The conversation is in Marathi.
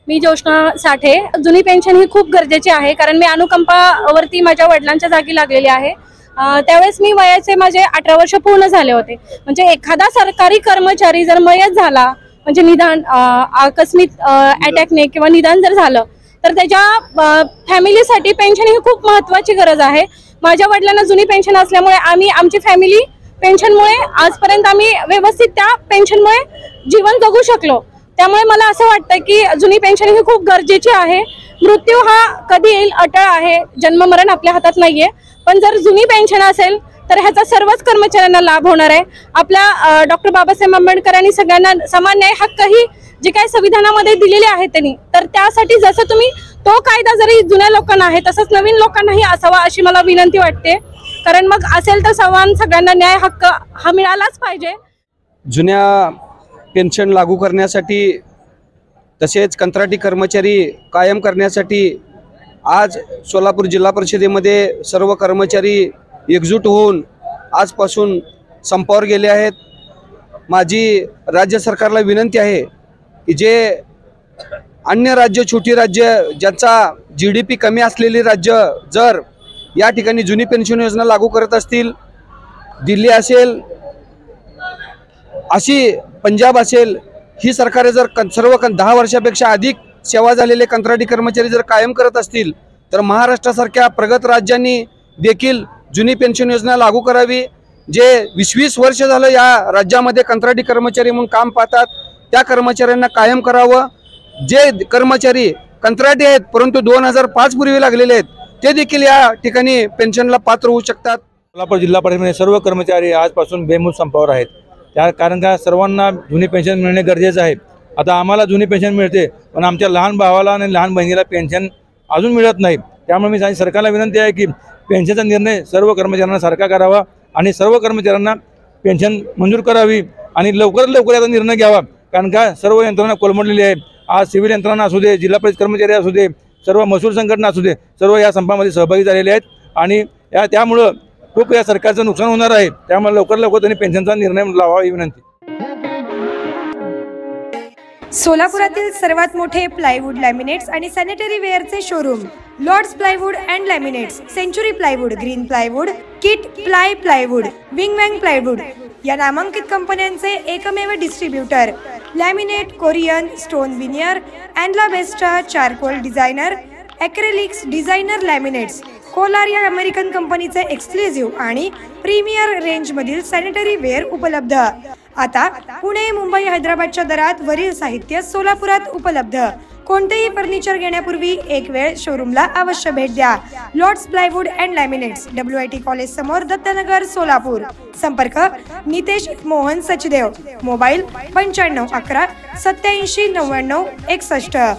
मी जोशना साठे। जुनी पेन्शन ही खूप गरजेची आहे, कारण मी अनुकंपावरती माझ्या वडिलांच्या जागी लागलेली आहे। त्यावेळेस मी वयाचे माझे 18 वर्ष पूर्ण झाले होते। म्हणजे एखादा सरकारी कर्मचारी जर मयत झाला, म्हणजे निदान आकस्मिक अटॅकने किंवा निदान जर झालं, तर त्याच्या फॅमिलीसाठी पेन्शन ही खूप महत्त्वाची गरज आहे। माझ्या वडिलांना जुनी पेन्शन असल्यामुळे आमची फॅमिली पेन्शनमुळे आजपर्यंत आम्ही व्यवस्थित त्या पेन्शनमुळे जीवन जगू शकलो। त्यामुळे मला असं वाटतं की जुनी पेन्शन ही खूप गरजेची आहे। मृत्यू हा कधी येईल अटळ आहे, जन्म मरण आपल्या हातात नाहीये, पण जर जुनी पेन्शन असेल तर ह्याचा सर्वच कर्मचाऱ्यांना लाभ होणार आहे। आपल्या डॉक्टर बाबासाहेब आंबेडकरांनी सगळ्यांना समान न्याय हक्क ही जे काही संविधानामध्ये दिलेले आहे त्यांनी, तर त्यासाठी जसं तुम्ही तो कायदा जरी जुन्या लोकांना आहे तसंच नवीन लोकांनाही असावा अशी मला विनंती वाटते। कारण मग असेल तर समान सगळ्यांना न्याय हक्क हा मिळालाच पाहिजे। जुन्या पेन्शन लागू करण्यासाठी तसेच कंत्राटी कर्मचारी कायम करण्यासाठी आज सोलापूर जिल्हा परिषदेमध्ये सर्व कर्मचारी एकजूट होऊन आजपासून संपावर गेले आहेत। माझी राज्य सरकारला विनंती आहे की जे अन्य राज्य, छोटी राज्य, ज्यांचा GDP कमी असलेली राज्य जर या ठिकाणी जुनी पेन्शन योजना लागू करत असतील, दिल्ली असेल, अशी पंजाब असेल, ही सरकारे जर सर्व 10 वर्षापेक्षा अधिक सेवा झालेले कंत्राटी कर्मचारी जर कायम करत असतील, तर महाराष्ट्रासारख्या प्रगत राज्यांनी देखील जुनी पेन्शन योजना लागू करावी। जे 20-20 वर्ष झालं या राज्यामध्ये कंत्राटी कर्मचारी म्हणून काम पाहतात, त्या कर्मचाऱ्यांना कायम करावं। जे कर्मचारी कंत्राटी आहेत परंतु 2005 पूर्वी लागलेले आहेत, ते देखील या ठिकाणी पेन्शनला पात्र होऊ शकतात। सोलापूर जिल्हा परिषदेमध्ये सर्व कर्मचारी आजपासून बेमूज संपावर आहेत। त्या कारण का सर्वांना जुनी पेन्शन मिळणे गरजेचं आहे। आता आम्हाला जुनी पेन्शन मिळते, पण आमच्या लहान भावाला आणि लहान बहिणीला पेन्शन अजून मिळत नाही। त्यामुळे मी सरकारला विनंती आहे की पेन्शनचा निर्णय सर्व कर्मचाऱ्यांना सारखा करावा आणि सर्व कर्मचाऱ्यांना पेन्शन मंजूर करावी आणि लवकरात लवकर याचा निर्णय घ्यावा। कारण का सर्व यंत्रणा कोलमडलेली आहे। आज सिव्हिल यंत्रणा असू दे, जिल्हा परिषद कर्मचारी असू दे, सर्व महसूल संघटना असू दे, सर्व या संपामध्ये सहभागी झालेले आहेत आणि त्यामुळं खूप या सरकारचं नुकसान होणार आहे। त्यामुळे लवकर त्यांनी पेन्शनचा निर्णय लावावा ही विनंती। सोलापुरातील सर्वात मोठे प्लायवूड, लॅमिनेट्स आणि सॅनिटरी वेअरचे showroom Lords plywood and laminates, Century plywood, Green plywood, Kit plywood, Wing Wang plywood या नामांकित कंपन्यांचे एकमेव distributor. Laminate, Corian, stone veneer, अँडला बेस्टा, charcoal designer, acrylics designer laminates, कोलार या अमेरिकन कंपनीचे एक्सक्लुझिव्ह आणि प्रीमियर रेंजमधील सॅनिटरी वेअर उपलब्ध। आता पुणे, मुंबई, हैदराबादच्या दरात वरील साहित्य सोलापुरात उपलब्ध। कोणतेही फर्निचर घेण्यापूर्वी एक वेळ शोरूमला अवश्य भेट द्या। Lords plywood and laminates, WIT college समोर, दत्तनगर, सोलापूर। संपर्क नितेश मोहन सचदेव, मोबाईल 95 11 87 99 61।